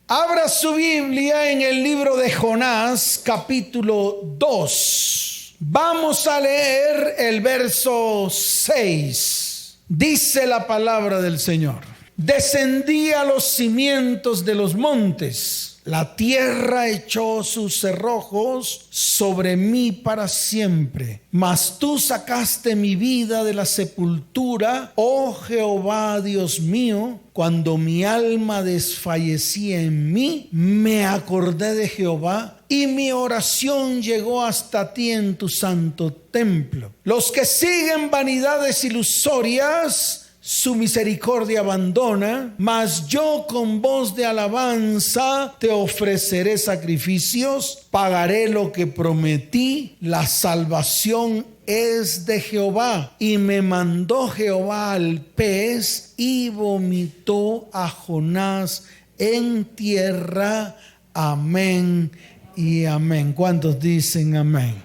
Abra su Biblia en el libro de Jonás, capítulo 2. Vamos a leer el verso 6. Dice la palabra del Señor: descendí a los cimientos de los montes, la tierra echó sus cerrojos sobre mí para siempre. Mas tú sacaste mi vida de la sepultura, oh Jehová Dios mío. Cuando mi alma desfallecía en mí, me acordé de Jehová, y mi oración llegó hasta ti en tu santo templo. Los que siguen vanidades ilusorias, su misericordia abandona, mas yo con voz de alabanza te ofreceré sacrificios, pagaré lo que prometí. La salvación es de Jehová, y me mandó Jehová al pez y vomitó a Jonás en tierra. Amén y amén. ¿Cuántos dicen amén?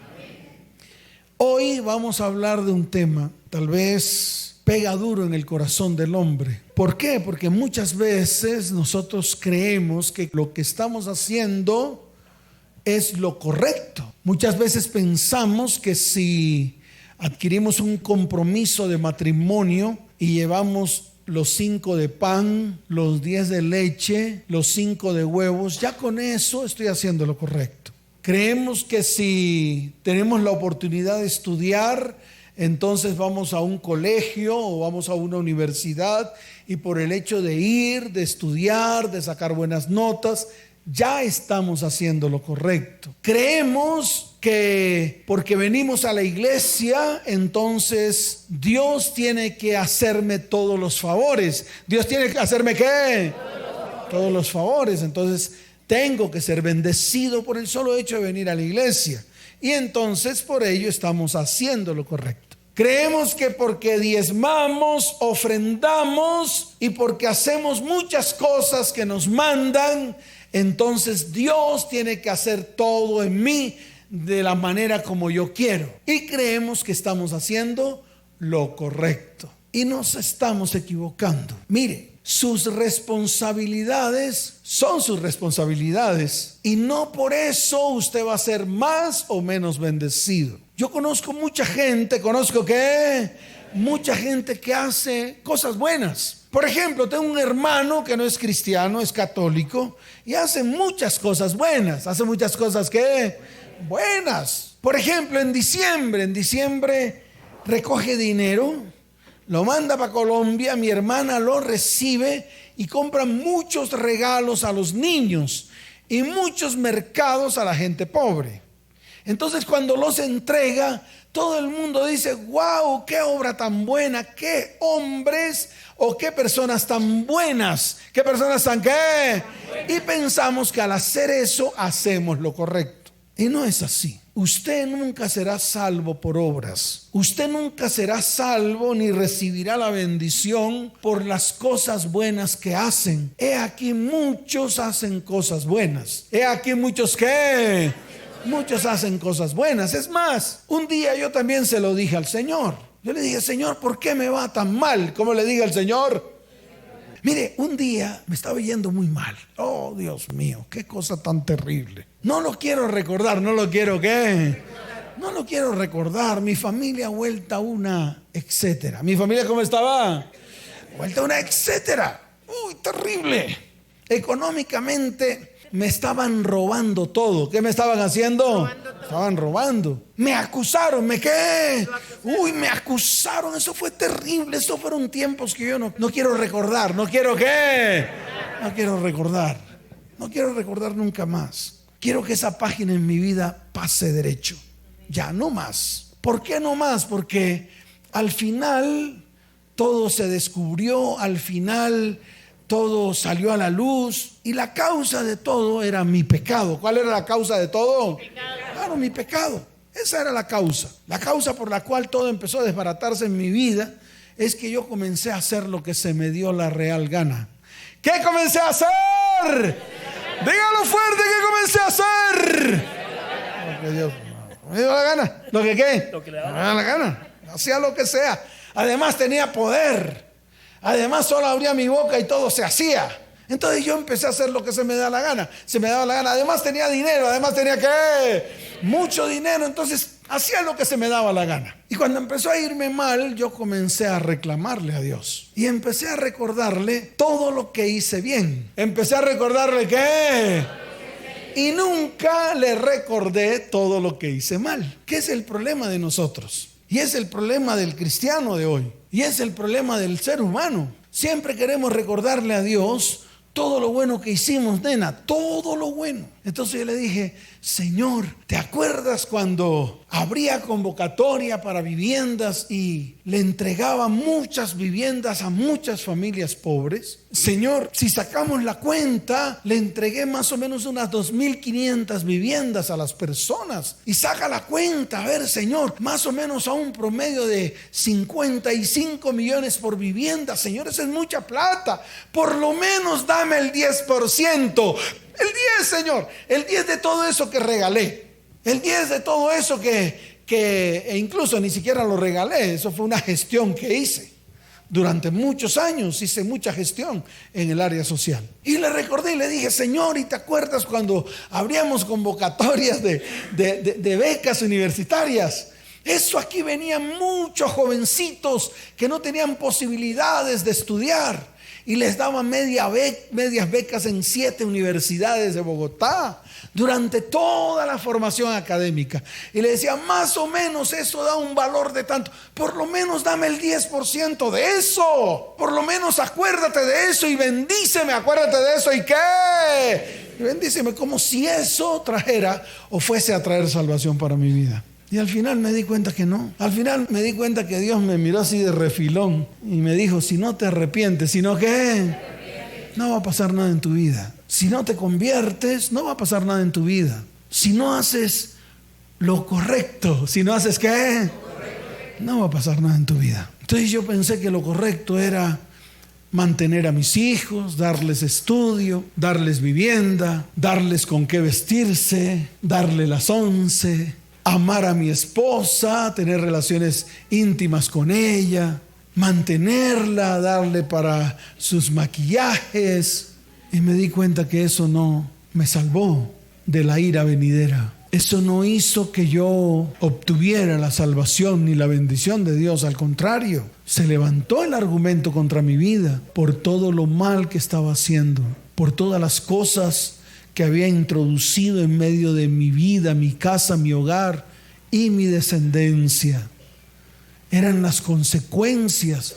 Hoy vamos a hablar de un tema tal vez pega duro en el corazón del hombre. ¿Por qué? Porque muchas veces nosotros creemos que lo que estamos haciendo es lo correcto. Muchas veces pensamos que si adquirimos un compromiso de matrimonio y llevamos los 5 de pan, los 10 de leche, los 5 de huevos, ya con eso estoy haciendo lo correcto. Creemos que si tenemos la oportunidad de estudiar, entonces vamos a un colegio o vamos a una universidad, y por el hecho de ir, de estudiar, de sacar buenas notas, ya estamos haciendo lo correcto. Creemos que porque venimos a la iglesia, entonces Dios tiene que hacerme todos los favores. Dios tiene que hacerme ¿qué? Todos los favores. Entonces tengo que ser bendecido por el solo hecho de venir a la iglesia. Y entonces por ello estamos haciendo lo correcto. Creemos que porque diezmamos, ofrendamos y porque hacemos muchas cosas que nos mandan, entonces Dios tiene que hacer todo en mí de la manera como yo quiero. Y creemos que estamos haciendo lo correcto. Y nos estamos equivocando. Mire, sus responsabilidades son sus responsabilidades, y no por eso usted va a ser más o menos bendecido. Yo conozco mucha gente, mucha gente que hace cosas buenas. Por ejemplo, tengo un hermano que no es cristiano, es católico, y hace muchas cosas buenas. Hace muchas cosas buenas. Por ejemplo, en diciembre recoge dinero, lo manda para Colombia, mi hermana lo recibe y compra muchos regalos a los niños y muchos mercados a la gente pobre. Entonces cuando los entrega, todo el mundo dice: wow, qué obra tan buena, qué hombres o qué personas tan buenas, qué personas tan qué. Y pensamos que al hacer eso hacemos lo correcto. Y no es así. Usted nunca será salvo por obras. Usted nunca será salvo ni recibirá la bendición por las cosas buenas que hacen. He aquí muchos hacen cosas buenas. He aquí muchos ¿qué? Muchos hacen cosas buenas. Es más, un día yo también se lo dije al Señor. Yo le dije: Señor, ¿por qué me va tan mal? ¿Cómo le dije al Señor? Mire, un día me estaba yendo muy mal. Oh, Dios mío, qué cosa tan terrible. No lo quiero recordar, no lo quiero recordar. Mi familia vuelta una etcétera. ¿Mi familia cómo estaba? Vuelta una etcétera. Uy, terrible. Económicamente me estaban robando todo. ¿Qué me estaban haciendo? Estaban robando. Me acusaron, ¿me qué? Uy, me acusaron. Eso fue terrible. Esos fueron tiempos que yo no quiero recordar. No quiero recordar. No quiero recordar nunca más. Quiero que esa página en mi vida pase derecho. Ya, no más. ¿Por qué no más? Porque al final todo se descubrió, al final todo salió a la luz, y la causa de todo era mi pecado. ¿Cuál era la causa de todo? Pecado. Claro, mi pecado. Esa era la causa. La causa por la cual todo empezó a desbaratarse en mi vida es que yo comencé a hacer lo que se me dio la real gana. ¿Qué comencé a hacer? Dígalo fuerte, ¿qué comencé a hacer? Lo que Dios me dio la gana. ¿Lo que qué? Lo que le daba la gana. Hacía lo que sea. Además tenía poder. Además solo abría mi boca y todo se hacía. Entonces yo empecé a hacer lo que se me da la gana. Se me daba la gana. Además tenía dinero, además tenía mucho dinero. Entonces hacía lo que se me daba la gana. Y cuando empezó a irme mal, yo comencé a reclamarle a Dios. Y empecé a recordarle todo lo que hice bien. Empecé a recordarle y nunca le recordé todo lo que hice mal. ¿Qué es el problema de nosotros? Y es el problema del cristiano de hoy. Y es el problema del ser humano. Siempre queremos recordarle a Dios todo lo bueno que hicimos, nena, todo lo bueno. Entonces yo le dije: Señor, ¿te acuerdas cuando abría convocatoria para viviendas y le entregaba muchas viviendas a muchas familias pobres? Señor, si sacamos la cuenta, le entregué más o menos unas 2.500 viviendas a las personas. Y saca la cuenta, a ver, Señor, más o menos a un promedio de 55 millones por vivienda. Señor, eso es mucha plata. Por lo menos dame el 10%. El 10, Señor, el 10 de todo eso que regalé, el 10 de todo eso que incluso ni siquiera lo regalé. Eso fue una gestión que hice. Durante muchos años hice mucha gestión en el área social. Y le recordé y le dije: Señor, ¿y te acuerdas cuando abríamos convocatorias de becas universitarias? Eso, aquí venían muchos jovencitos que no tenían posibilidades de estudiar. Y les daban medias becas en 7 universidades de Bogotá durante toda la formación académica. Y le decía: más o menos eso da un valor de tanto. Por lo menos dame el 10% de eso. Por lo menos acuérdate de eso y bendíceme. Acuérdate de eso y ¿qué? Y bendíceme, como si eso trajera o fuese a traer salvación para mi vida. Y al final me di cuenta que no. Al final me di cuenta que Dios me miró así de refilón y me dijo: si no te arrepientes, sino que no va a pasar nada en tu vida. Si no te conviertes, no va a pasar nada en tu vida. Si no haces lo correcto, si no haces ¿qué? No va a pasar nada en tu vida. Entonces yo pensé que lo correcto era mantener a mis hijos, darles estudio, darles vivienda, darles con qué vestirse, darle las 11, amar a mi esposa, tener relaciones íntimas con ella, mantenerla, darle para sus maquillajes. Y me di cuenta que eso no me salvó de la ira venidera. Eso no hizo que yo obtuviera la salvación ni la bendición de Dios. Al contrario, se levantó el argumento contra mi vida por todo lo mal que estaba haciendo, por todas las cosas que había introducido en medio de mi vida, mi casa, mi hogar y mi descendencia. Eran las consecuencias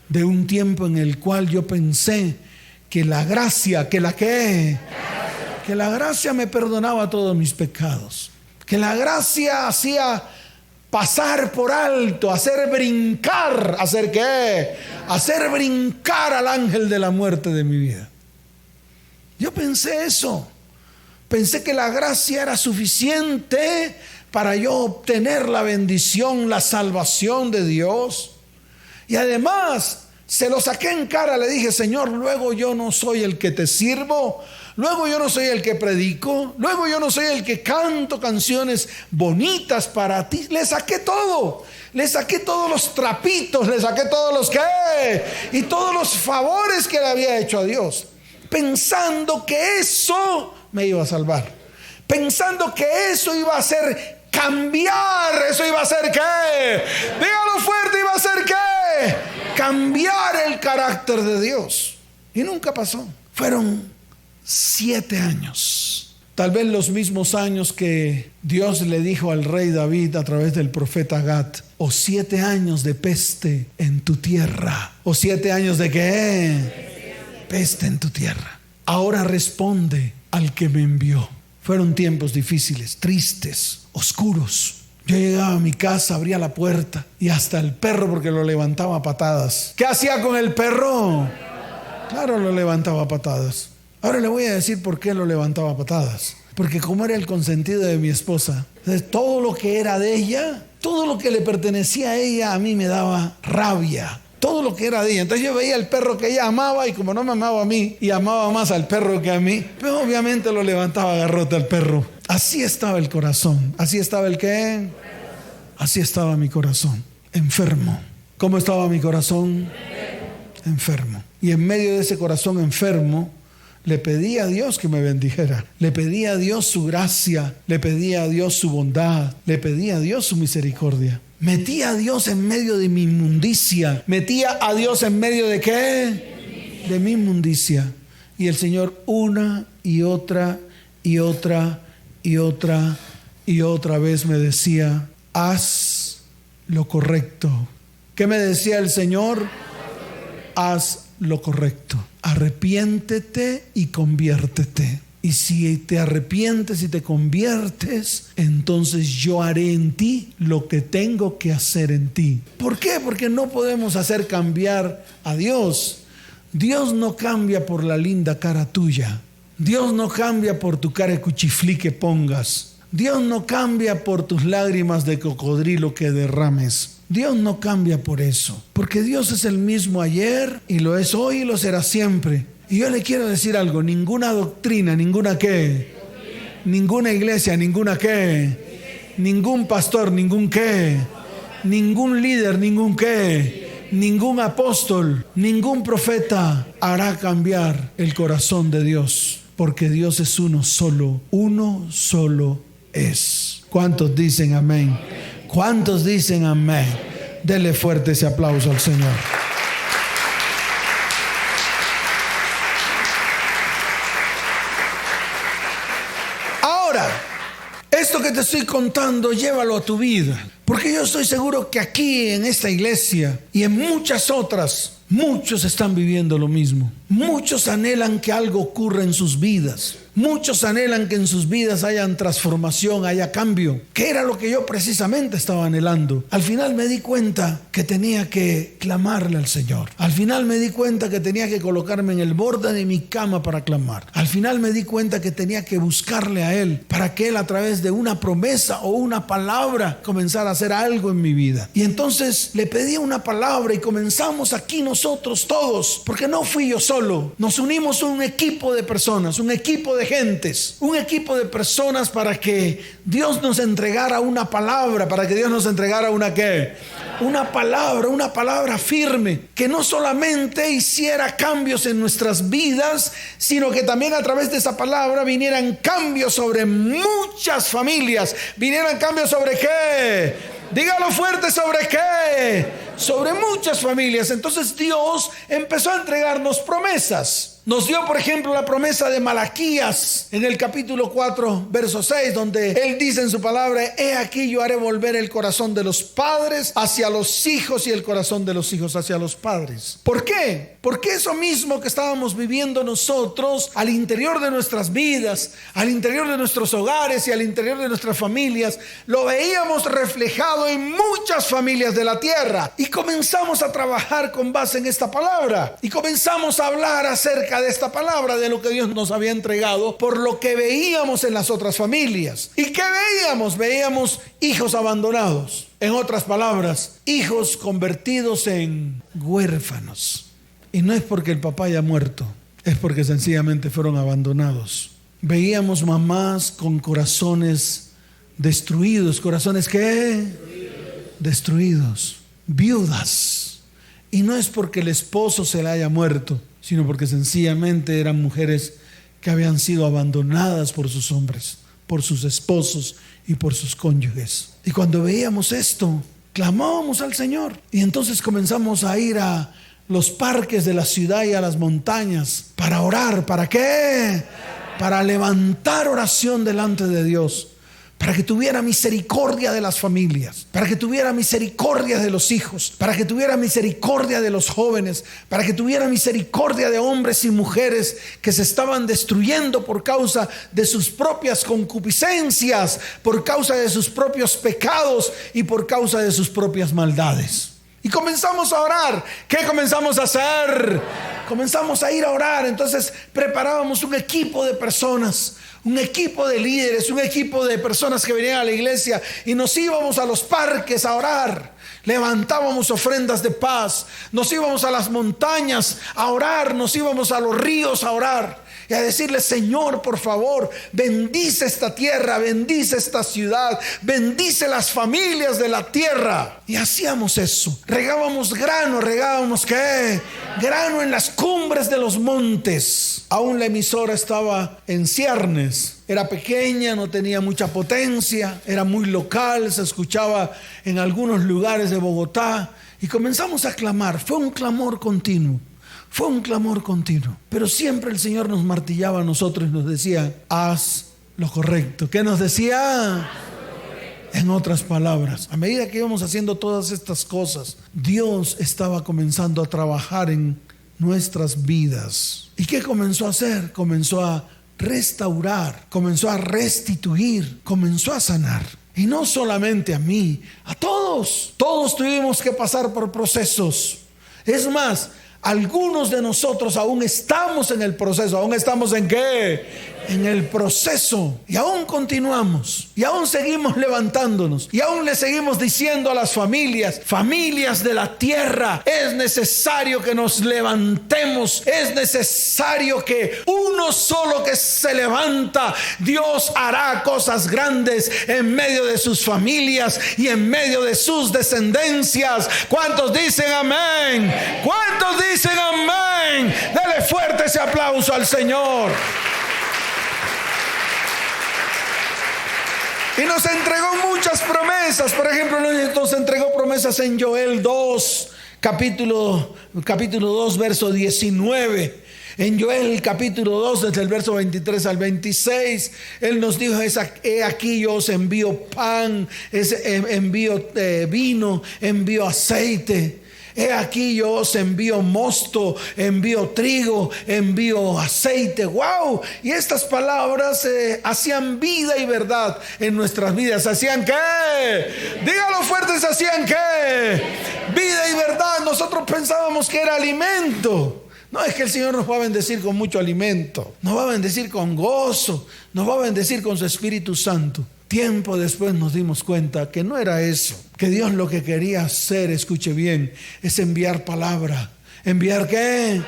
de un tiempo en el cual yo pensé que la gracia, que la gracia me perdonaba todos mis pecados, que la gracia hacía pasar por alto, hacer brincar, hacer brincar al ángel de la muerte de mi vida. Yo pensé eso. Pensé que la gracia era suficiente para yo obtener la bendición, la salvación de Dios. Y además se lo saqué en cara. Le dije: Señor, luego yo no soy el que te sirvo, luego yo no soy el que predico, luego yo no soy el que canto canciones bonitas para ti. Le saqué todo. Le saqué todos los trapitos, le saqué todos los y todos los favores que le había hecho a Dios, pensando que eso me iba a salvar, pensando que eso iba a hacer cambiar, eso iba a hacer dígalo fuerte, iba a hacer cambiar el carácter de Dios. Y nunca pasó. Fueron 7 años, tal vez los mismos años que Dios le dijo al rey David a través del profeta Gad: o 7 años de peste en tu tierra. O 7 años de peste en tu tierra. Ahora responde al que me envió. Fueron tiempos difíciles, tristes, oscuros. Yo llegaba a mi casa, abría la puerta y hasta el perro, porque lo levantaba a patadas. ¿Qué hacía con el perro? Claro, lo levantaba a patadas. Ahora le voy a decir por qué lo levantaba a patadas. Porque como era el consentido de mi esposa, entonces todo lo que era de ella, todo lo que le pertenecía a ella, a mí me daba rabia. Todo lo que era de ella. Entonces yo veía el perro que ella amaba, y como no me amaba a mí y amaba más al perro que a mí, pues obviamente lo levantaba a garrote al perro. Así estaba el corazón. Así estaba el ¿qué? Así estaba mi corazón, enfermo. ¿Cómo estaba mi corazón? Enfermo. Y en medio de ese corazón enfermo, Le pedí a Dios que me bendijera. Le pedí a Dios su gracia. Le pedí a Dios su bondad. Le pedí a Dios su misericordia. Metí a Dios en medio de mi inmundicia. Metía a Dios en medio de ¿qué? De mi inmundicia. Y el Señor una y otra y otra y otra y otra vez me decía: haz lo correcto. ¿Qué me decía el Señor? Haz lo correcto. Arrepiéntete y conviértete. Y si te arrepientes y te conviertes, entonces yo haré en ti lo que tengo que hacer en ti. ¿Por qué? Porque no podemos hacer cambiar a Dios. Dios no cambia por la linda cara tuya. Dios no cambia por tu cara de cuchiflí que pongas. Dios no cambia por tus lágrimas de cocodrilo que derrames. Dios no cambia por eso. Porque Dios es el mismo ayer y lo es hoy y lo será siempre. Y yo le quiero decir algo: ninguna doctrina, ninguna qué, ninguna iglesia, ninguna qué, ningún pastor, ningún qué, ningún líder, ningún qué, ningún apóstol, ningún profeta hará cambiar el corazón de Dios, porque Dios es uno solo es. ¿Cuántos dicen amén? ¿Cuántos dicen amén? Dele fuerte ese aplauso al Señor. Esto que te estoy contando, llévalo a tu vida, porque yo estoy seguro que aquí en esta iglesia y en muchas otras, muchos están viviendo lo mismo. Muchos anhelan que algo ocurra en sus vidas. Muchos anhelan que en sus vidas haya transformación, haya cambio, que era lo que yo precisamente estaba anhelando. Al final me di cuenta que tenía que clamarle al Señor. Al final me di cuenta que tenía que colocarme en el borde de mi cama para clamar. Al final me di cuenta que tenía que buscarle a Él para que Él, a través de una promesa o una palabra, comenzara a hacer algo en mi vida. Y entonces le pedí una palabra y comenzamos aquí nosotros todos, porque no fui yo solo. Nos unimos un equipo de personas, un equipo de gentes, un equipo de personas para que Dios nos entregara una palabra, para que Dios nos entregara una ¿qué? Una palabra firme, que no solamente hiciera cambios en nuestras vidas, sino que también a través de esa palabra vinieran cambios sobre muchas familias, vinieran cambios sobre ¿qué? Dígalo fuerte, ¿sobre qué? Sobre muchas familias. Entonces Dios empezó a entregarnos promesas. Nos dio, por ejemplo, la promesa de Malaquías en el capítulo 4, verso 6, donde Él dice en su palabra: he aquí yo haré volver el corazón de los padres hacia los hijos y el corazón de los hijos hacia los padres. ¿Por qué? Porque eso mismo que estábamos viviendo nosotros al interior de nuestras vidas, al interior de nuestros hogares y al interior de nuestras familias, lo veíamos reflejado en muchas familias de la tierra. Y comenzamos a trabajar con base en esta palabra. Y comenzamos a hablar acerca de esta palabra, de lo que Dios nos había entregado, por lo que veíamos en las otras familias. ¿Y qué veíamos? Veíamos hijos abandonados. En otras palabras, hijos convertidos en huérfanos. Y no es porque el papá haya muerto, es porque sencillamente fueron abandonados. Veíamos mamás con corazones destruidos. ¿Corazones qué? Destruidos. Viudas. Y no es porque el esposo se le haya muerto, sino porque sencillamente eran mujeres que habían sido abandonadas por sus hombres, por sus esposos y por sus cónyuges. Y cuando veíamos esto, clamábamos al Señor. Y entonces comenzamos a ir a los parques de la ciudad y a las montañas para orar. ¿Para qué? Para levantar oración delante de Dios, para que tuviera misericordia de las familias, para que tuviera misericordia de los hijos, para que tuviera misericordia de los jóvenes, para que tuviera misericordia de hombres y mujeres que se estaban destruyendo por causa de sus propias concupiscencias, por causa de sus propios pecados y por causa de sus propias maldades. Y comenzamos a orar. ¿Qué comenzamos a hacer? Comenzamos a ir a orar. Entonces preparábamos un equipo de personas, un equipo de líderes, un equipo de personas que venían a la iglesia, y nos íbamos a los parques a orar. Levantábamos ofrendas de paz, nos íbamos a las montañas a orar, nos íbamos a los ríos a orar. y a decirle: Señor, por favor, bendice esta tierra, bendice esta ciudad, bendice las familias de la tierra. Y hacíamos eso. Regábamos grano, ¿qué? Grano en las cumbres de los montes. Aún la emisora estaba en ciernes. Era pequeña, no tenía mucha potencia, era muy local, se escuchaba en algunos lugares de Bogotá. Y comenzamos a clamar. Fue un clamor continuo. Pero siempre el Señor nos martillaba a nosotros y nos decía: haz lo correcto. ¿Qué nos decía? En otras palabras, a medida que íbamos haciendo todas estas cosas, Dios estaba comenzando a trabajar en nuestras vidas. ¿Y qué comenzó a hacer? Comenzó a restaurar, comenzó a restituir, comenzó a sanar. Y no solamente a mí, a todos. Todos tuvimos que pasar por procesos. Es más, algunos de nosotros aún estamos en el proceso. ¿Aún estamos en qué? En el proceso. Y aún continuamos. Y aún seguimos levantándonos. Y aún le seguimos diciendo a las familias de la tierra: es necesario que nos levantemos. Es necesario que uno solo que se levanta, Dios hará cosas grandes en medio de sus familias y en medio de sus descendencias. ¿Cuántos dicen amén? ¿Cuántos dicen amén? Dele fuerte ese aplauso al Señor. Y nos entregó muchas promesas. Por ejemplo, nos entregó promesas en Joel 2, capítulo 2, verso 19. En Joel capítulo 2, desde el verso 23 al 26, Él nos dijo: he aquí yo os envío pan, envío vino, envío aceite. He aquí yo os envío mosto, envío trigo, envío aceite. ¡Wow! Y estas palabras hacían vida y verdad en nuestras vidas. ¿Hacían qué? Dígalo fuerte, ¿hacían qué? Vida y verdad. Nosotros pensábamos que era alimento. No, es que el Señor nos va a bendecir con mucho alimento. Nos va a bendecir con gozo. Nos va a bendecir con su Espíritu Santo. Tiempo después nos dimos cuenta que no era eso, que Dios lo que quería hacer, escuche bien, es enviar palabra. ¿Enviar qué?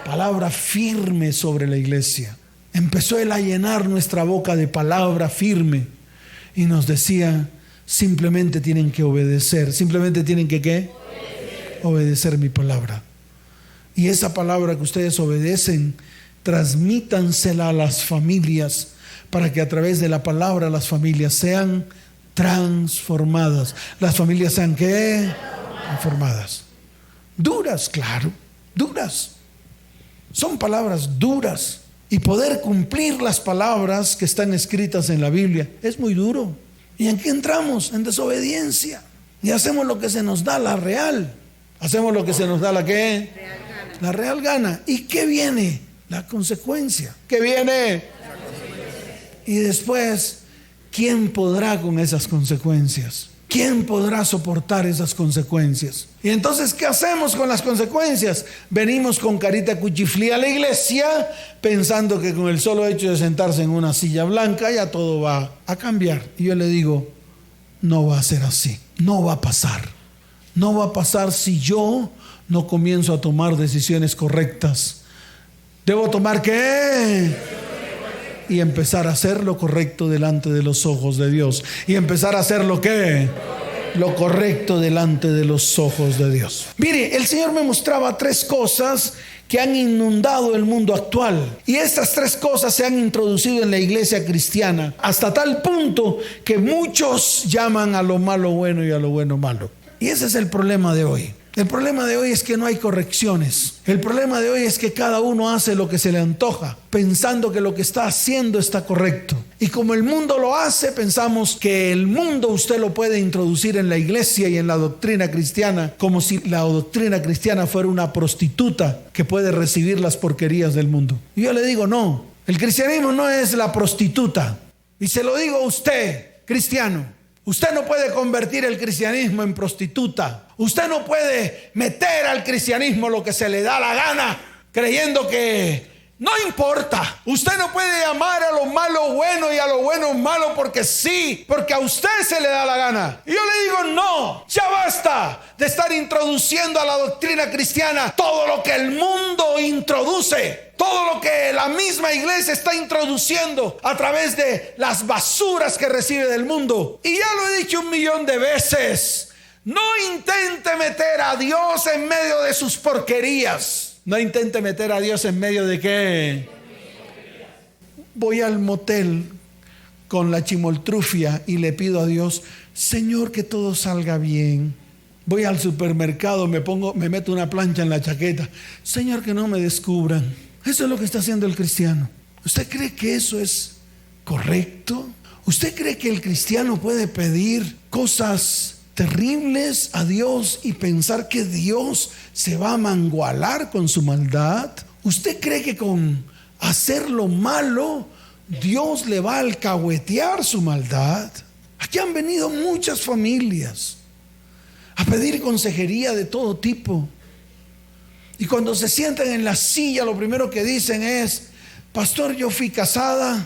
Palabra firme sobre la iglesia. Empezó Él a llenar nuestra boca de palabra firme y nos decía: simplemente tienen que obedecer. Simplemente tienen que ¿qué? Obedecer mi palabra. Y esa palabra que ustedes obedecen, transmítansela a las familias, para que a través de la palabra las familias sean transformadas. Las familias sean ¿qué? Transformadas. Duras, claro, duras. Son palabras duras. Y poder cumplir las palabras que están escritas en la Biblia es muy duro. ¿Y en qué entramos? En desobediencia. Y hacemos lo que se nos da la real. Hacemos lo que se nos da la ¿qué? La real gana. ¿Y qué viene? La consecuencia. ¿Qué viene? Y después, ¿quién podrá con esas consecuencias? ¿Quién podrá soportar esas consecuencias? Y entonces, ¿qué hacemos con las consecuencias? Venimos con carita cuchiflí a la iglesia, pensando que con el solo hecho de sentarse en una silla blanca ya todo va a cambiar. Y yo le digo: no va a ser así. No va a pasar. No va a pasar si yo no comienzo a tomar decisiones correctas. ¿Debo tomar qué? Y empezar a hacer lo correcto delante de los ojos de Dios. Y empezar a hacer lo que lo correcto delante de los ojos de Dios. Mire, el Señor me mostraba 3 cosas que han inundado el mundo actual. Y estas 3 cosas se han introducido en la iglesia cristiana hasta tal punto que muchos llaman a lo malo bueno y a lo bueno malo. Y ese es el problema de hoy. El problema de hoy es que no hay correcciones. El problema de hoy es que cada uno hace lo que se le antoja, pensando que lo que está haciendo está correcto. Y como el mundo lo hace, pensamos que el mundo usted lo puede introducir en la iglesia y en la doctrina cristiana, como si la doctrina cristiana fuera una prostituta que puede recibir las porquerías del mundo. Y yo le digo: no, el cristianismo no es la prostituta. Y se lo digo a usted, cristiano. Usted no puede convertir el cristianismo en prostituta. Usted no puede meter al cristianismo lo que se le da la gana, creyendo que No importa. Usted no puede llamar a lo malo bueno y a lo bueno malo porque sí, porque a usted se le da la gana. Y yo le digo, no, ya basta de estar introduciendo a la doctrina cristiana todo lo que el mundo introduce, todo lo que la misma iglesia está introduciendo a través de las basuras que recibe del mundo. Y ya lo he dicho 1,000,000 de veces. No intente meter a Dios en medio de sus porquerías. No intente meter a Dios en medio de qué. Voy al motel con la chimoltrufia y le pido a Dios, Señor, que todo salga bien. Voy al supermercado, me meto una plancha en la chaqueta. Señor, que no me descubran. Eso es lo que está haciendo el cristiano. ¿Usted cree que eso es correcto? ¿Usted cree que el cristiano puede pedir cosas terribles a Dios y pensar que Dios se va a mangualar con su maldad? ¿Usted cree que con hacer lo malo Dios le va a alcahuetear su maldad? Aquí han venido muchas familias a pedir consejería de todo tipo, y cuando se sientan en la silla lo primero que dicen es, pastor, yo fui casada,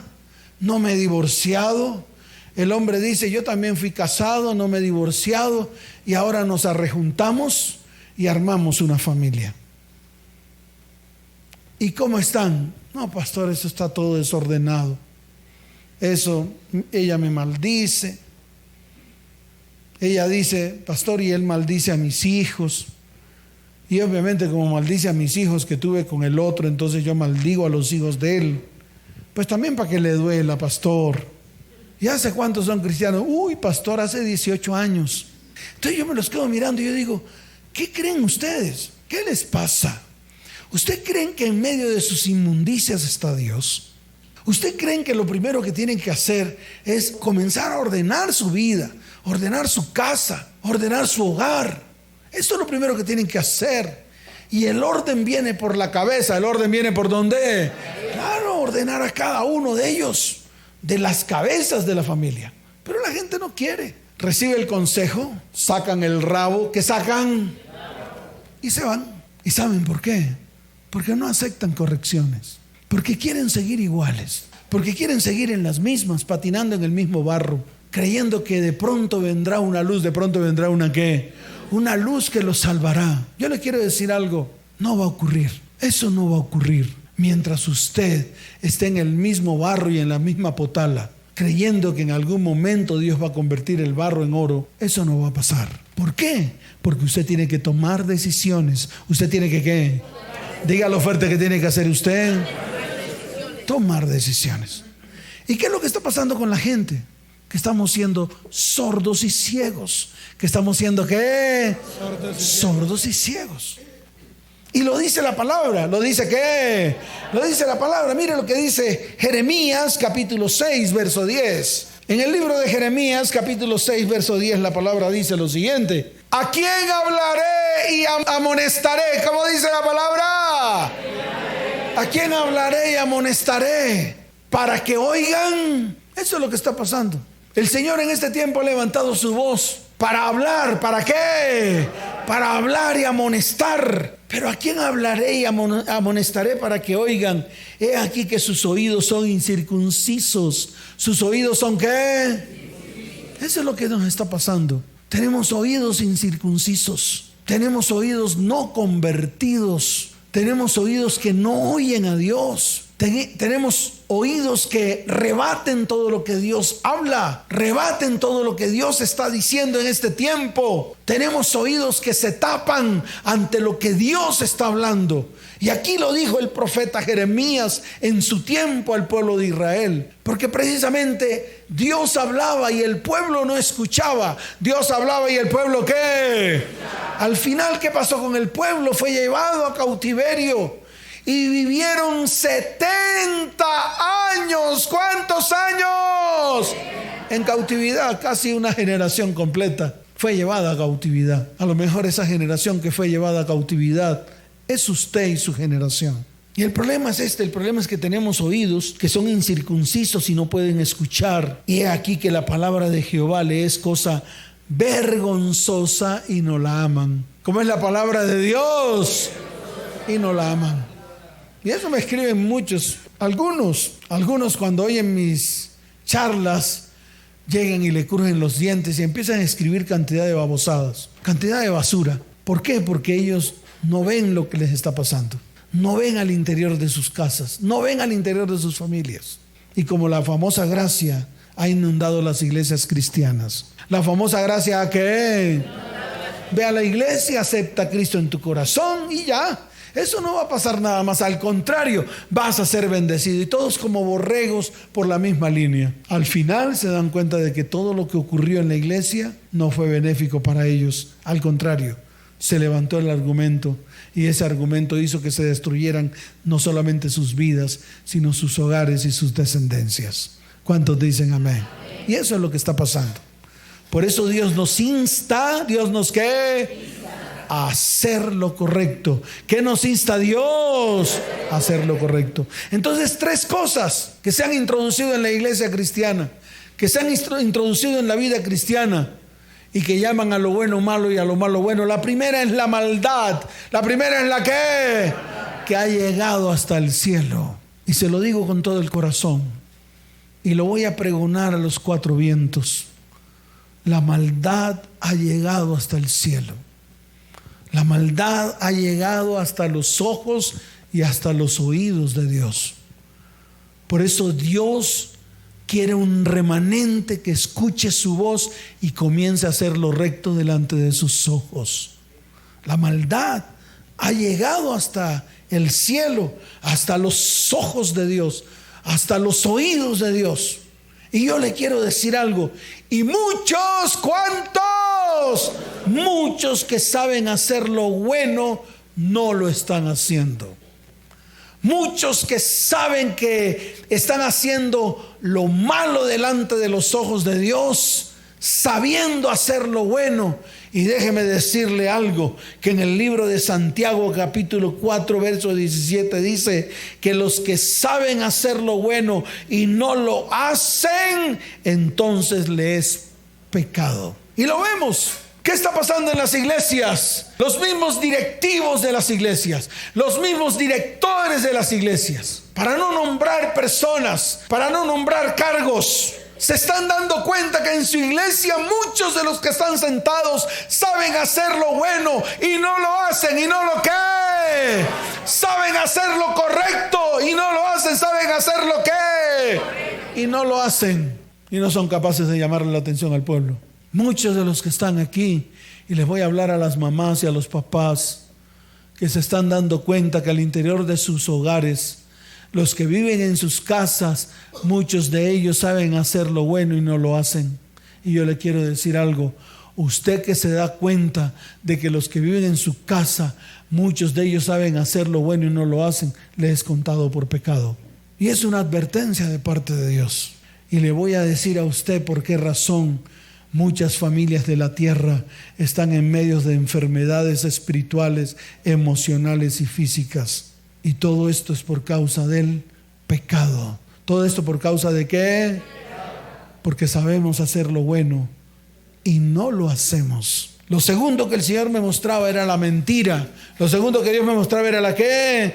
no me he divorciado. El hombre dice, yo también fui casado, no me he divorciado, y ahora nos arrejuntamos y armamos una familia. ¿Y cómo están? No, pastor, eso está todo desordenado. Eso, ella me maldice. Ella dice, pastor, y él maldice a mis hijos. Y obviamente como maldice a mis hijos que tuve con el otro, entonces yo maldigo a los hijos de él. Pues también para que le duela, pastor. ¿Y hace cuántos son cristianos? Uy, pastor, hace 18 años. Entonces yo me los quedo mirando y yo digo, ¿qué creen ustedes? ¿Qué les pasa? ¿Ustedes creen que en medio de sus inmundicias está Dios? ¿Ustedes creen que lo primero que tienen que hacer es comenzar a ordenar su vida, ordenar su casa, ordenar su hogar? Esto es lo primero que tienen que hacer. Y el orden viene por la cabeza. ¿El orden viene por dónde? Claro, ordenar a cada uno de ellos, de las cabezas de la familia. Pero la gente no quiere. Recibe el consejo, sacan el rabo. ¿Qué sacan? Y se van. ¿Y saben por qué? Porque no aceptan correcciones. Porque quieren seguir iguales. Porque quieren seguir en las mismas, patinando en el mismo barro, creyendo que de pronto vendrá una luz. De pronto vendrá una ¿qué? Una luz que los salvará. Yo le quiero decir algo. No va a ocurrir. Eso no va a ocurrir. Mientras usted esté en el mismo barro y en la misma potala, creyendo que en algún momento Dios va a convertir el barro en oro, eso no va a pasar. ¿Por qué? Porque usted tiene que tomar decisiones. Usted tiene que ¿qué? Dígalo fuerte, que tiene que hacer usted. Tomar decisiones. ¿Y qué es lo que está pasando con la gente? Que estamos siendo sordos y ciegos. Que estamos siendo ¿qué? Sordos y ciegos. Y lo dice la palabra. ¿Lo dice qué? Lo dice la palabra. Mire lo que dice Jeremías capítulo 6 verso 10. En el libro de Jeremías capítulo 6 verso 10 la palabra dice lo siguiente: ¿a quién hablaré y amonestaré? ¿Cómo dice la palabra? ¿A quién hablaré y amonestaré? Para que oigan. Eso es lo que está pasando. El Señor en este tiempo ha levantado su voz para hablar. ¿Para qué? Para hablar y amonestar. Pero ¿a quién hablaré y amonestaré para que oigan? He aquí que sus oídos son incircuncisos. ¿Sus oídos son qué? Eso es lo que nos está pasando. Tenemos oídos incircuncisos. Tenemos oídos no convertidos. Tenemos oídos que no oyen a Dios. Tenemos oídos que rebaten todo lo que Dios habla, rebaten todo lo que Dios está diciendo en este tiempo. Tenemos oídos que se tapan ante lo que Dios está hablando. Y aquí lo dijo el profeta Jeremías en su tiempo al pueblo de Israel. Porque precisamente Dios hablaba y el pueblo no escuchaba. Dios hablaba y el pueblo ¿qué? Al final, ¿qué pasó con el pueblo? Fue llevado a cautiverio. Y vivieron 70 años. ¿Cuántos años? En cautividad. Casi una generación completa fue llevada a cautividad. A lo mejor esa generación que fue llevada a cautividad es usted y su generación. Y el problema es este. El problema es que tenemos oídos que son incircuncisos y no pueden escuchar. Y he aquí que la palabra de Jehová le es cosa vergonzosa y no la aman. ¿Cómo es la palabra de Dios? Y no la aman. Y eso me escriben muchos, algunos cuando oyen mis charlas, llegan y le crujen los dientes y empiezan a escribir cantidad de babosadas, cantidad de basura. ¿Por qué? Porque ellos no ven lo que les está pasando, no ven al interior de sus casas, no ven al interior de sus familias. Y como la famosa gracia ha inundado las iglesias cristianas, la famosa gracia ¿a qué? Ve a la iglesia, acepta a Cristo en tu corazón y ya. Eso no va a pasar nada más, al contrario, vas a ser bendecido. Y todos como borregos por la misma línea. Al final se dan cuenta de que todo lo que ocurrió en la iglesia no fue benéfico para ellos. Al contrario, se levantó el argumento y ese argumento hizo que se destruyeran no solamente sus vidas, sino sus hogares y sus descendencias. ¿Cuántos dicen amén? Y eso es lo que está pasando. Por eso Dios nos insta, Dios nos ¿qué? A hacer lo correcto. ¿Qué nos insta Dios? A hacer lo correcto. Entonces, 3 cosas que se han introducido en la iglesia cristiana, que se han introducido en la vida cristiana y que llaman a lo bueno malo y a lo malo bueno. La primera es la maldad. La primera es la que ha llegado hasta el cielo. Y se lo digo con todo el corazón. Y lo voy a pregonar a los 4 vientos. La maldad ha llegado hasta el cielo. La maldad ha llegado hasta los ojos y hasta los oídos de Dios. Por eso Dios quiere un remanente que escuche su voz y comience a hacer lo recto delante de sus ojos. La maldad ha llegado hasta el cielo, hasta los ojos de Dios, hasta los oídos de Dios. Y yo le quiero decir algo. Y muchos, ¿cuántos? Muchos que saben hacer lo bueno no lo están haciendo. Muchos que saben que están haciendo lo malo delante de los ojos de Dios, sabiendo hacer lo bueno. Y déjeme decirle algo, que en el libro de Santiago capítulo 4 verso 17 dice que los que saben hacer lo bueno y no lo hacen, entonces le es pecado. Y lo vemos. ¿Qué está pasando en las iglesias? Los mismos directivos de las iglesias, los mismos directores de las iglesias, para no nombrar personas, para no nombrar cargos, se están dando cuenta que en su iglesia muchos de los que están sentados saben hacer lo bueno y no lo hacen. Y no lo que saben hacer lo correcto y no lo hacen. Saben hacer lo que y no lo hacen. Y no son capaces de llamarle la atención al pueblo. Muchos de los que están aquí, y les voy a hablar a las mamás y a los papás, que se están dando cuenta que al interior de sus hogares, los que viven en sus casas, muchos de ellos saben hacer lo bueno y no lo hacen. Y yo le quiero decir algo. Usted que se da cuenta de que los que viven en su casa, muchos de ellos saben hacer lo bueno y no lo hacen, le es contado por pecado. Y es una advertencia de parte de Dios. Y le voy a decir a usted por qué razón muchas familias de la tierra están en medio de enfermedades espirituales, emocionales y físicas. Y todo esto es por causa del pecado. ¿Todo esto por causa de qué? Porque sabemos hacer lo bueno y no lo hacemos. Lo segundo que el Señor me mostraba era la mentira. Lo segundo que Dios me mostraba era la ¿qué?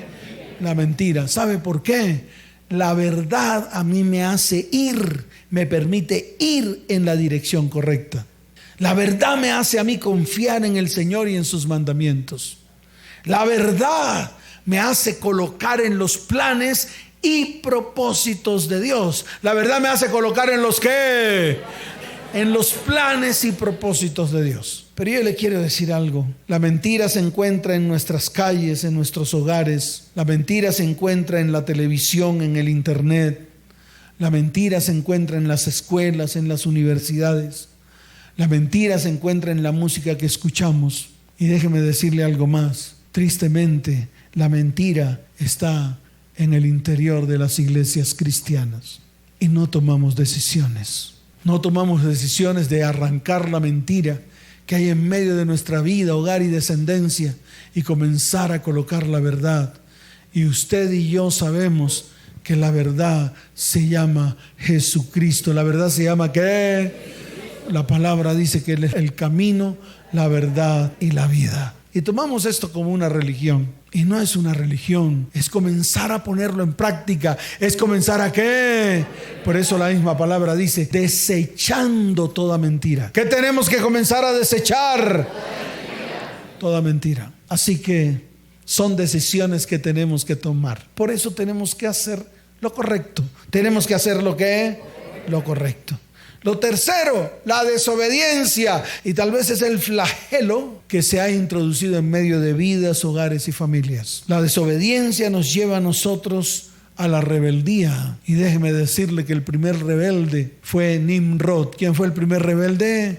La mentira. ¿Sabe por qué? La verdad a mí me hace ir, me permite ir en la dirección correcta. La verdad me hace a mí confiar en el Señor y en sus mandamientos. La verdad me hace colocar en los planes y propósitos de Dios. La verdad me hace colocar en los ¿qué? En los planes y propósitos de Dios. Pero yo le quiero decir algo. La mentira se encuentra en nuestras calles, en nuestros hogares. La mentira se encuentra en la televisión, en el internet. La mentira se encuentra en las escuelas, en las universidades. La mentira se encuentra en la música que escuchamos. Y déjeme decirle algo más. Tristemente, la mentira está en el interior de las iglesias cristianas y no tomamos decisiones. No tomamos decisiones de arrancar la mentira que hay en medio de nuestra vida, hogar y descendencia y comenzar a colocar la verdad. Y usted y yo sabemos que la verdad se llama Jesucristo. La verdad se llama ¿qué? La palabra dice que Él es el camino, la verdad y la vida. Y tomamos esto como una religión. Y no es una religión, es comenzar a ponerlo en práctica. Es comenzar a ¿qué? Por eso la misma palabra dice, desechando toda mentira. ¿Qué tenemos que comenzar a desechar? Toda mentira. Así que son decisiones que tenemos que tomar. Por eso tenemos que hacer lo correcto. Tenemos que hacer lo correcto. Lo tercero, la desobediencia. Y tal vez es el flagelo que se ha introducido en medio de vidas, hogares y familias. La desobediencia nos lleva a nosotros a la rebeldía. Y déjeme decirle que el primer rebelde fue Nimrod. ¿Quién fue el primer rebelde?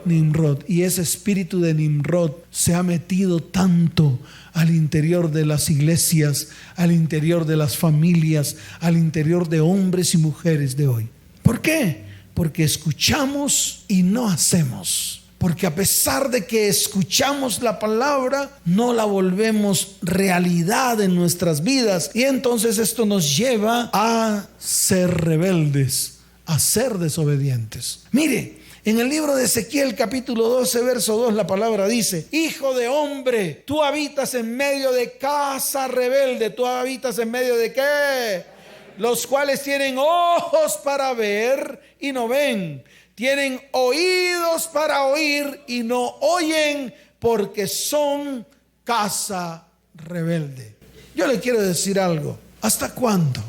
Nimrod. Y ese espíritu de Nimrod se ha metido tanto al interior de las iglesias, al interior de las familias, al interior de hombres y mujeres de hoy. ¿Por qué? Porque escuchamos y no hacemos. Porque a pesar de que escuchamos la palabra, no la volvemos realidad en nuestras vidas. Y entonces esto nos lleva a ser rebeldes, a ser desobedientes. Mire, en el libro de Ezequiel capítulo 12 verso 2 la palabra dice: hijo de hombre, tú habitas en medio de casa rebelde. ¿Tú habitas en medio de qué? Los cuales tienen ojos para ver y no ven, tienen oídos para oír y no oyen, porque son casa rebelde. Yo le quiero decir algo. ¿Hasta cuándo?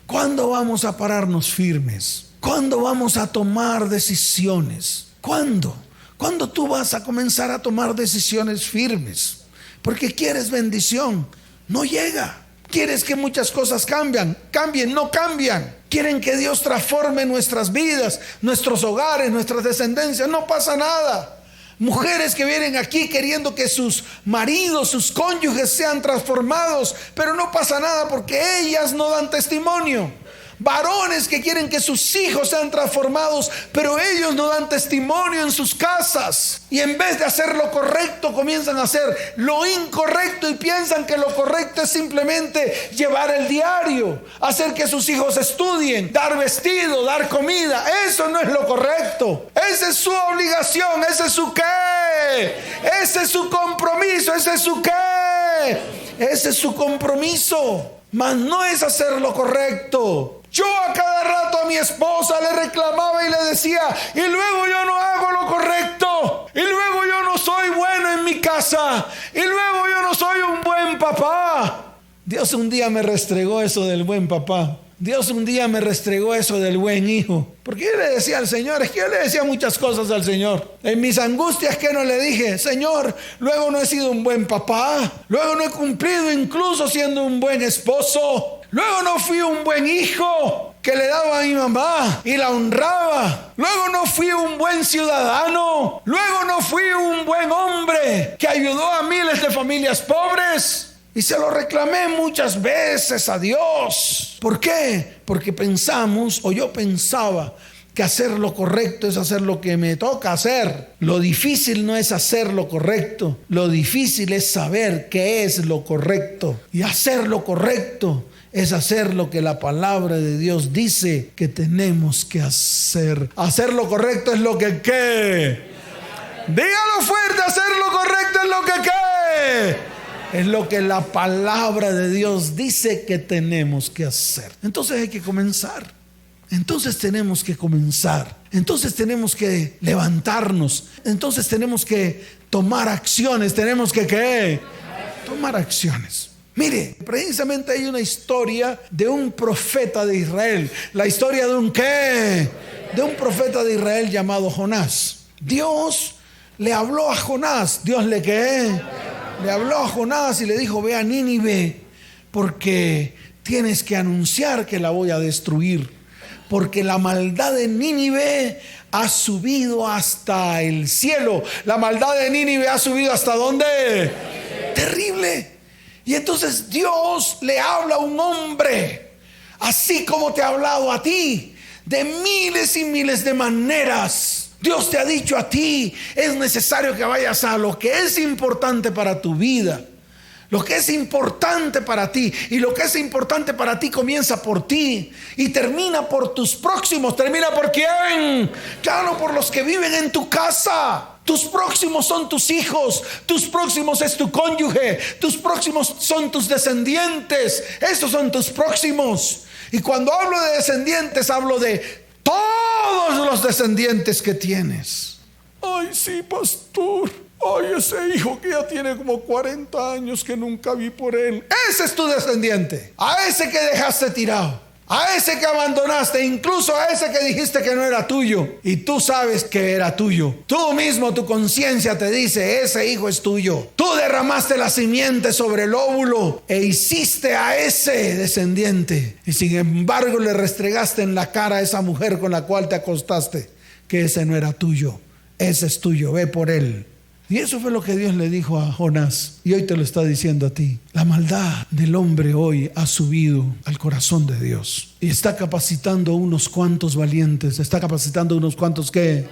¿Cuándo vamos a pararnos firmes? ¿Cuándo vamos a tomar decisiones? ¿Cuándo? ¿Cuándo tú vas a comenzar a tomar decisiones firmes? Porque quieres bendición, no llega. Quieres que muchas cosas cambien, no cambian. Quieren que Dios transforme nuestras vidas, nuestros hogares, nuestras descendencias, no pasa nada. Mujeres que vienen aquí queriendo que sus maridos, sus cónyuges sean transformados, pero no pasa nada porque ellas no dan testimonio. Varones que quieren que sus hijos sean transformados, pero ellos no dan testimonio en sus casas. Y en vez de hacer lo correcto, comienzan a hacer lo incorrecto y piensan que lo correcto es simplemente llevar el diario, hacer que sus hijos estudien, dar vestido, dar comida. Eso no es lo correcto. Esa es su obligación, ese es su qué, ese es su compromiso, ese es su qué, ese es su compromiso. Mas no es hacer lo correcto. Yo a cada rato a mi esposa le reclamaba y le decía, y luego yo no hago lo correcto, y luego yo no soy bueno en mi casa, y luego yo no soy un buen papá. Dios un día me restregó eso del buen papá. Dios un día me restregó eso del buen hijo. Porque yo le decía al Señor, es que yo le decía muchas cosas al Señor. En mis angustias, que no le dije, Señor, luego no he sido un buen papá, luego no he cumplido incluso siendo un buen esposo, luego no fui un buen hijo que le daba a mi mamá y la honraba, luego no fui un buen ciudadano, luego no fui un buen hombre que ayudó a miles de familias pobres. Y se lo reclamé muchas veces a Dios. ¿Por qué? Porque pensamos, o yo pensaba, que hacer lo correcto es hacer lo que me toca hacer. Lo difícil no es hacer lo correcto. Lo difícil es saber qué es lo correcto. Y hacer lo correcto es hacer lo que la palabra de Dios dice que tenemos que hacer. Hacer lo correcto es lo que ¿qué? Dígalo fuerte, hacer lo correcto es lo que ¿qué? Es lo que la palabra de Dios dice que tenemos que hacer. Entonces hay que comenzar. Entonces tenemos que comenzar. Entonces tenemos que levantarnos. Entonces tenemos que tomar acciones. Tenemos que ¿qué? Tomar acciones. Mire, precisamente hay una historia de un profeta de Israel. La historia de un ¿qué? De un profeta de Israel llamado Jonás. Dios le habló a Jonás. Dios le ¿qué? Le habló a Jonás y le dijo: ve a Nínive, porque tienes que anunciar que la voy a destruir, porque la maldad de Nínive ha subido hasta el cielo. La maldad de Nínive ha subido ¿hasta dónde? Terrible. Y entonces Dios le habla a un hombre, así como te ha hablado a ti, de miles y miles de maneras. Dios te ha dicho a ti, es necesario que vayas a lo que es importante para tu vida. Lo que es importante para ti. Y lo que es importante para ti comienza por ti y termina por tus próximos. ¿Termina por quién? Claro, por los que viven en tu casa. Tus próximos son tus hijos, tus próximos es tu cónyuge, tus próximos son tus descendientes. Esos son tus próximos. Y cuando hablo de descendientes, hablo de todos los descendientes que tienes. Ay, sí, pastor. Ay, ese hijo que ya tiene como 40 años que nunca vi por él. Ese es tu descendiente. A ese que dejaste tirado, a ese que abandonaste, incluso a ese que dijiste que no era tuyo y tú sabes que era tuyo. Tú mismo, tu conciencia te dice: ese hijo es tuyo. Tú derramaste la simiente sobre el óvulo e hiciste a ese descendiente, y sin embargo le restregaste en la cara a esa mujer con la cual te acostaste que ese no era tuyo. Ese es tuyo, ve por él. Y eso fue lo que Dios le dijo a Jonás, y hoy te lo está diciendo a ti. La maldad del hombre hoy ha subido al corazón de Dios y está capacitando a unos cuantos valientes. Está capacitando a unos cuantos ¿qué?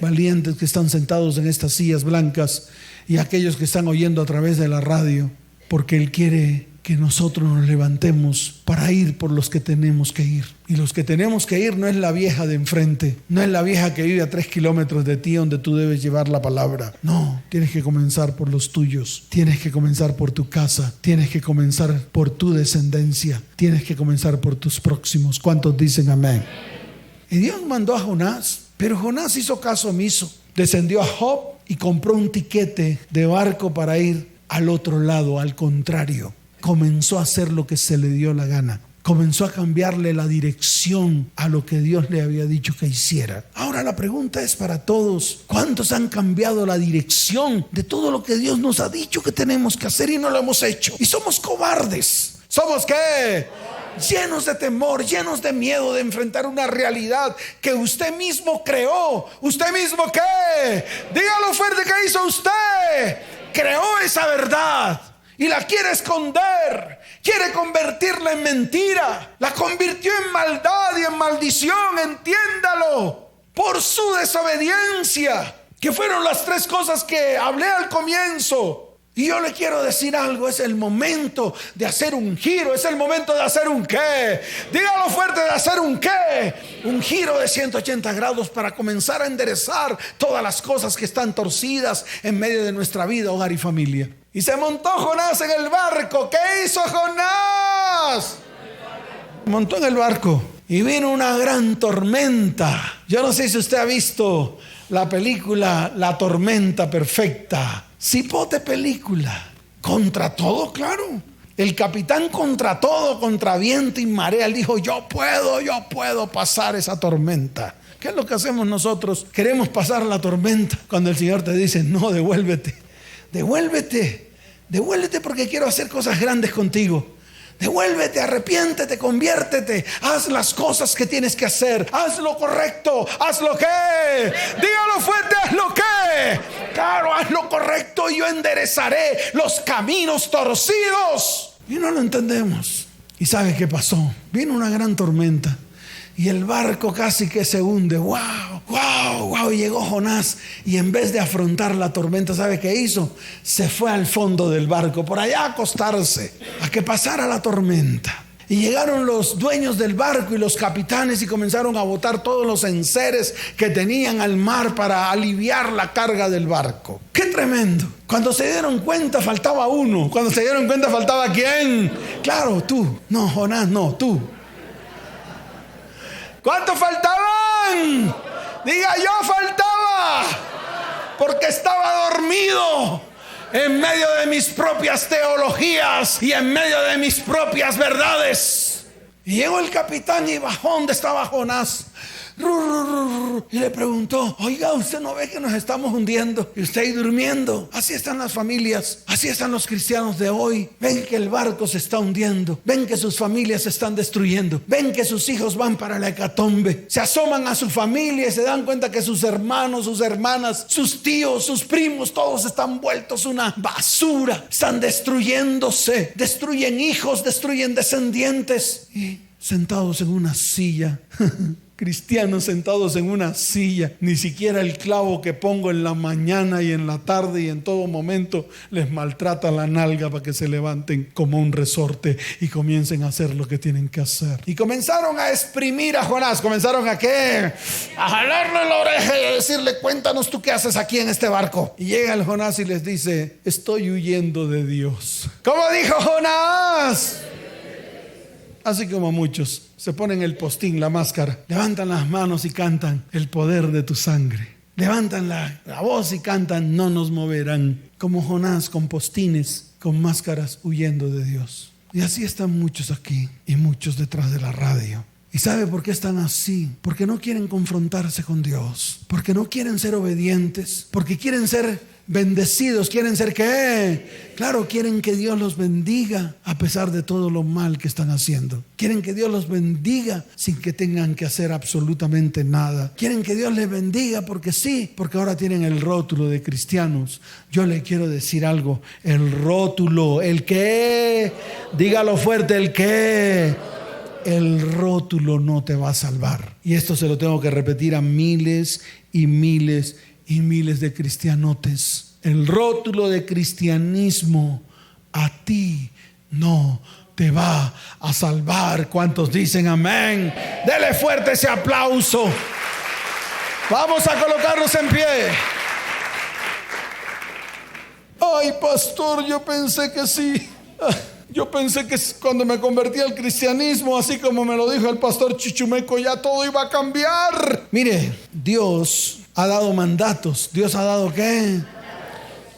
Valientes que están sentados en estas sillas blancas, y aquellos que están oyendo a través de la radio, porque Él quiere que nosotros nos levantemos para ir por los que tenemos que ir. Y los que tenemos que ir no es la vieja de enfrente, no es la vieja que vive a 3 kilómetros de ti donde tú debes llevar la palabra. No, tienes que comenzar por los tuyos, tienes que comenzar por tu casa, tienes que comenzar por tu descendencia, tienes que comenzar por tus próximos. ¿Cuántos dicen amén? Y Dios mandó a Jonás, pero Jonás hizo caso omiso. Descendió a Job y compró un tiquete de barco para ir al otro lado, al contrario. Comenzó a hacer lo que se le dio la gana. Comenzó a cambiarle la dirección a lo que Dios le había dicho que hiciera. Ahora la pregunta es para todos: ¿cuántos han cambiado la dirección de todo lo que Dios nos ha dicho que tenemos que hacer y no lo hemos hecho? Y somos cobardes. ¿Somos qué? Llenos de temor, llenos de miedo de enfrentar una realidad que usted mismo creó. ¿Usted mismo qué? Dígalo fuerte, ¿qué hizo usted? Creó esa verdad y la quiere esconder, quiere convertirla en mentira, la convirtió en maldad y en maldición, entiéndalo, por su desobediencia, que fueron las 3 cosas que hablé al comienzo. Y yo le quiero decir algo: es el momento de hacer un giro, es el momento de hacer un qué. Dígalo fuerte, de hacer un qué. Un giro de 180 grados para comenzar a enderezar todas las cosas que están torcidas en medio de nuestra vida, hogar y familia. Y se montó Jonás en el barco. ¿Qué hizo Jonás? Montó en el barco y vino una gran tormenta. Yo no sé si usted ha visto la película La Tormenta Perfecta. Cipote película. Contra todo, claro. El capitán contra todo, contra viento y marea. Él dijo: yo puedo pasar esa tormenta. ¿Qué es lo que hacemos nosotros? Queremos pasar la tormenta cuando el Señor te dice: no, devuélvete porque quiero hacer cosas grandes contigo. Devuélvete, arrepiéntete, conviértete, haz las cosas que tienes que hacer, haz lo correcto, haz lo que, dígalo fuerte, haz lo que, claro, haz lo correcto y yo enderezaré los caminos torcidos. Y no lo entendemos. ¿Y sabe qué pasó? Vino una gran tormenta y el barco casi que se hunde. ¡Wow! Y llegó Jonás y en vez de afrontar la tormenta, ¿sabe qué hizo? Se fue al fondo del barco, por allá a acostarse, a que pasara la tormenta. Y llegaron los dueños del barco y los capitanes y comenzaron a botar todos los enseres que tenían al mar para aliviar la carga del barco. ¡Qué tremendo! Cuando se dieron cuenta faltaba uno. Cuando se dieron cuenta faltaba ¿quién? Claro, tú. No, Jonás, no, tú. ¿Cuántos faltaban? Diga: yo faltaba, porque estaba dormido en medio de mis propias teologías y en medio de mis propias verdades. Y llegó el capitán y bajó donde estaba Jonás. Y le preguntó: oiga, ¿usted no ve que nos estamos hundiendo y usted ahí durmiendo? Así están las familias, así están los cristianos de hoy. Ven que el barco se está hundiendo, ven que sus familias se están destruyendo, ven que sus hijos van para la hecatombe. Se asoman a su familia y se dan cuenta que sus hermanos, sus hermanas, sus tíos, sus primos, todos están vueltos una basura, están destruyéndose, destruyen hijos, destruyen descendientes. Y sentados en una silla Cristianos sentados en una silla, ni siquiera el clavo que pongo en la mañana y en la tarde y en todo momento les maltrata la nalga para que se levanten como un resorte y comiencen a hacer lo que tienen que hacer. Y comenzaron a exprimir a Jonás. ¿Comenzaron a qué? A jalarle la oreja y a decirle: cuéntanos tú qué haces aquí en este barco. Y llega el Jonás y les dice: estoy huyendo de Dios. ¿Cómo dijo Jonás? Así como muchos se ponen el postín, la máscara, levantan las manos y cantan: el poder de tu sangre. Levantan la voz y cantan: no nos moverán. Como Jonás, con postines, con máscaras, huyendo de Dios. Y así están muchos aquí y muchos detrás de la radio. ¿Y sabe por qué están así? Porque no quieren confrontarse con Dios, porque no quieren ser obedientes, porque quieren ser bendecidos. ¿Quieren ser qué? Claro, quieren que Dios los bendiga a pesar de todo lo mal que están haciendo. Quieren que Dios los bendiga sin que tengan que hacer absolutamente nada. Quieren que Dios les bendiga porque sí, porque ahora tienen el rótulo de cristianos. Yo le quiero decir algo: el rótulo, ¿el qué? Dígalo fuerte, ¿el qué? El rótulo no te va a salvar. Y esto se lo tengo que repetir a miles y miles y miles de cristianotes. El rótulo de cristianismo a ti no te va a salvar. ¿Cuántos dicen amén? Dele fuerte ese aplauso. Vamos a colocarnos en pie. Ay, pastor, yo pensé que sí. Yo pensé que cuando me convertí al cristianismo, así como me lo dijo el pastor Chichumeco, ya todo iba a cambiar. Mire, Dios ha dado mandatos. ¿Dios ha dado qué?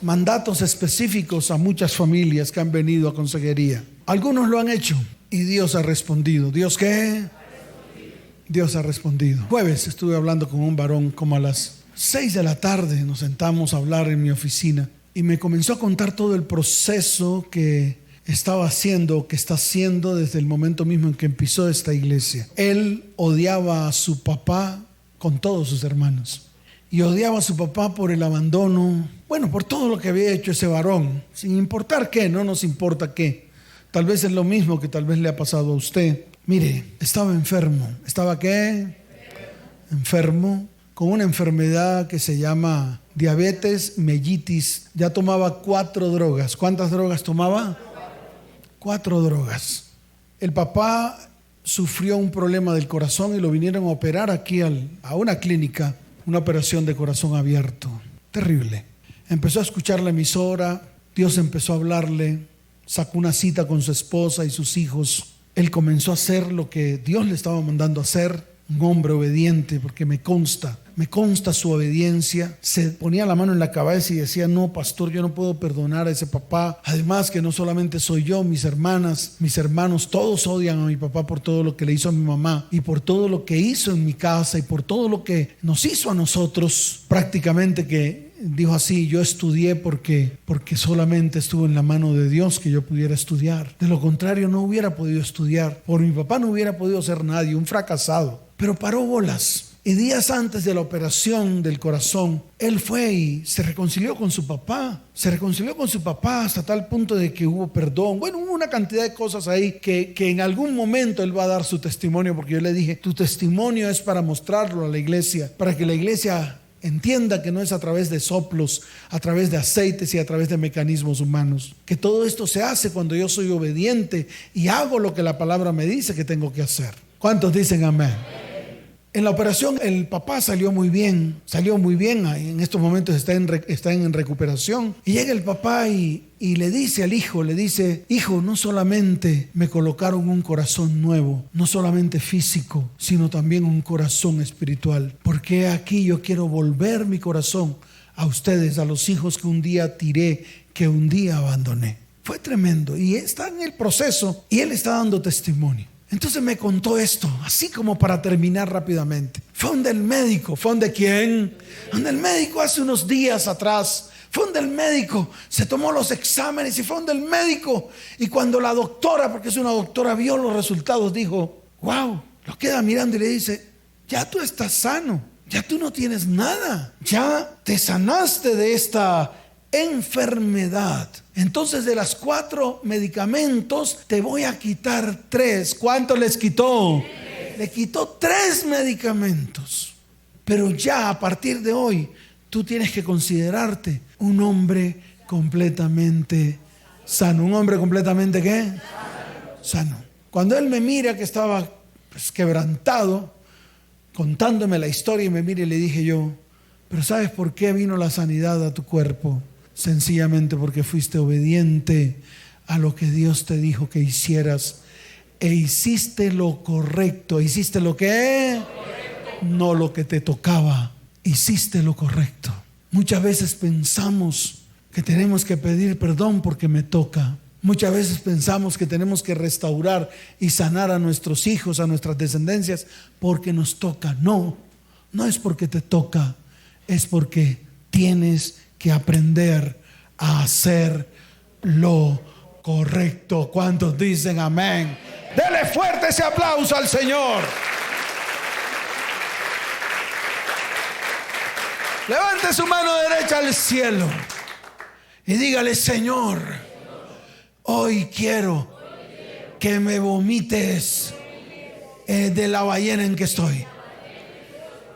Mandatos específicos a muchas familias que han venido a consejería. Algunos lo han hecho y Dios ha respondido. ¿Dios qué? Dios ha respondido. Jueves estuve hablando con un varón como a las 6 de la tarde. Nos sentamos a hablar en mi oficina y me comenzó a contar todo el proceso que estaba haciendo, que está haciendo desde el momento mismo en que empezó esta iglesia. Él odiaba a su papá con todos sus hermanos. Y odiaba a su papá por el abandono, bueno, por todo lo que había hecho ese varón, sin importar qué, no nos importa qué. Tal vez es lo mismo que tal vez le ha pasado a usted. Mire, estaba enfermo. ¿Estaba qué? Enfermo, con una enfermedad que se llama diabetes mellitus. Ya tomaba 4 drogas. ¿Cuántas drogas tomaba? 4 drogas. El papá sufrió un problema del corazón y lo vinieron a operar aquí a una clínica. Una operación de corazón abierto, terrible. Empezó a escuchar la emisora, Dios empezó a hablarle, sacó una cita con su esposa y sus hijos. Él comenzó a hacer lo que Dios le estaba mandando a hacer, un hombre obediente, porque me consta su obediencia. Se ponía la mano en la cabeza y decía: no, pastor, yo no puedo perdonar a ese papá. Además que no solamente soy yo, mis hermanas, mis hermanos, todos odian a mi papá por todo lo que le hizo a mi mamá y por todo lo que hizo en mi casa y por todo lo que nos hizo a nosotros. Prácticamente que dijo así: yo estudié porque solamente estuvo en la mano de Dios que yo pudiera estudiar. De lo contrario no hubiera podido estudiar. Por mi papá no hubiera podido ser nadie, un fracasado. Pero paró bolas. Y días antes de la operación del corazón, él fue y se reconcilió con su papá. Se reconcilió con su papá hasta tal punto de que hubo perdón. Bueno, hubo una cantidad de cosas ahí que en algún momento él va a dar su testimonio, porque yo le dije: tu testimonio es para mostrarlo a la iglesia, para que la iglesia entienda que no es a través de soplos, a través de aceites y a través de mecanismos humanos. Que todo esto se hace cuando yo soy obediente y hago lo que la palabra me dice que tengo que hacer. ¿Cuántos dicen amén? En la operación el papá salió muy bien. En estos momentos está en recuperación. Y llega el papá y le dice al hijo, hijo, no solamente me colocaron un corazón nuevo, no solamente físico, sino también un corazón espiritual. Porque aquí yo quiero volver mi corazón a ustedes, a los hijos que un día tiré, que un día abandoné. Fue tremendo y está en el proceso y él está dando testimonio. Entonces me contó esto, así como para terminar rápidamente. Fue donde el médico. ¿Fue donde quién? Donde el médico hace unos días atrás. Fue donde el médico se tomó los exámenes y fue donde el médico. Y cuando la doctora, porque es una doctora, vio los resultados, dijo: wow, lo queda mirando y le dice: ya tú estás sano, ya tú no tienes nada, ya te sanaste de esta enfermedad. Entonces de las 4 medicamentos te voy a quitar 3. ¿Cuánto les quitó? Le quitó 3 medicamentos. Pero ya a partir de hoy, tú tienes que considerarte un hombre completamente sano. ¿Un hombre completamente qué? Sano. Cuando él me mira que estaba quebrantado, contándome la historia, y me mira y le dije yo, pero ¿sabes por qué vino la sanidad a tu cuerpo? Sencillamente porque fuiste obediente a lo que Dios te dijo que hicieras, e hiciste lo correcto. ¿Hiciste lo que? No lo que te tocaba. Hiciste lo correcto. Muchas veces pensamos que tenemos que pedir perdón porque me toca. Muchas veces pensamos que tenemos que restaurar y sanar a nuestros hijos, a nuestras descendencias, porque nos toca. No, no es porque te toca, es porque tienes que aprender a hacer lo correcto. ¿Cuántos dicen amén? Dele fuerte ese aplauso al Señor. Levante su mano derecha al cielo y dígale: Señor, hoy quiero que me vomites de la ballena en que estoy.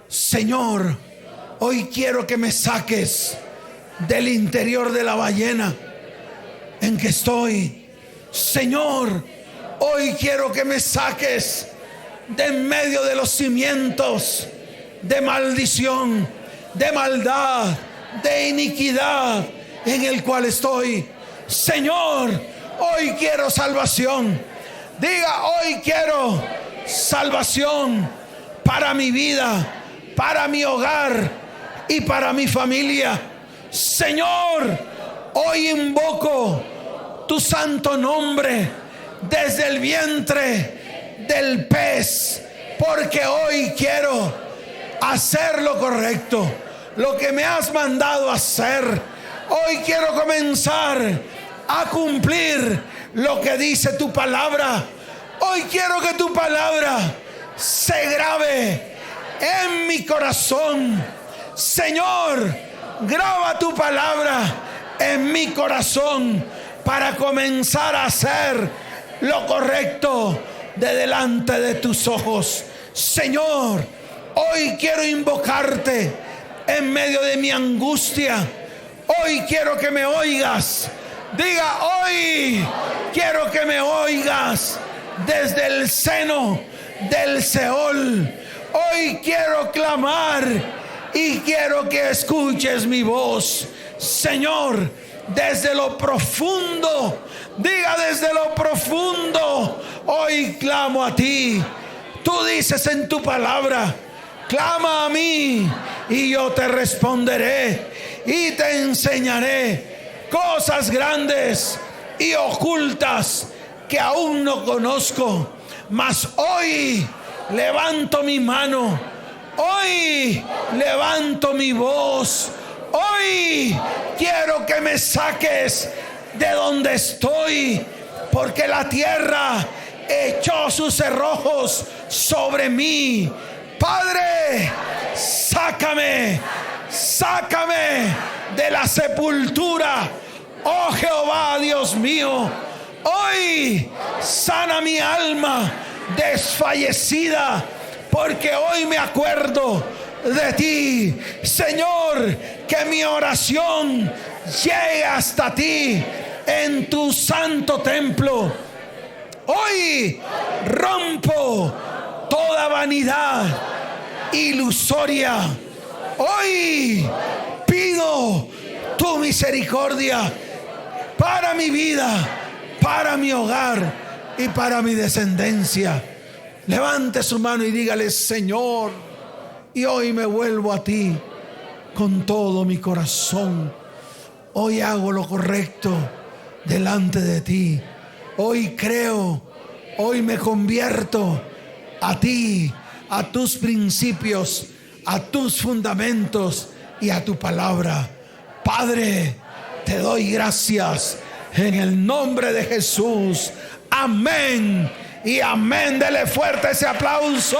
Señor, hoy quiero que me saques del interior de la ballena en que estoy. Señor, hoy quiero que me saques de en medio de los cimientos de maldición, de maldad, de iniquidad en el cual estoy. Señor, hoy quiero salvación. Diga: hoy quiero salvación para mi vida, para mi hogar y para mi familia. Señor, hoy invoco tu santo nombre desde el vientre del pez, porque hoy quiero hacer lo correcto, lo que me has mandado hacer. Hoy quiero comenzar a cumplir lo que dice tu palabra. Hoy quiero que tu palabra se grabe en mi corazón. Señor, graba tu palabra en mi corazón para comenzar a hacer lo correcto de delante de tus ojos. Señor, hoy quiero invocarte en medio de mi angustia. Hoy quiero que me oigas. Diga: hoy quiero que me oigas desde el seno del Seol. Hoy quiero clamar y quiero que escuches mi voz. Señor, desde lo profundo, diga: desde lo profundo, hoy clamo a ti. Tú dices en tu palabra: clama a mí y yo te responderé y te enseñaré cosas grandes y ocultas que aún no conozco. Mas hoy levanto mi mano, hoy levanto mi voz, hoy quiero que me saques de donde estoy, porque la tierra echó sus cerrojos sobre mí. Padre, sácame de la sepultura, oh Jehová, Dios mío. Hoy sana mi alma desfallecida, porque hoy me acuerdo de ti. Señor, que mi oración llegue hasta ti en tu santo templo. Hoy rompo toda vanidad ilusoria. Hoy pido tu misericordia para mi vida, para mi hogar y para mi descendencia. Levante su mano y dígale: Señor, y hoy me vuelvo a ti con todo mi corazón. Hoy hago lo correcto delante de ti. Hoy creo, hoy me convierto a ti, a tus principios, a tus fundamentos y a tu palabra. Padre, te doy gracias en el nombre de Jesús. Amén y amén. Dele fuerte ese aplauso.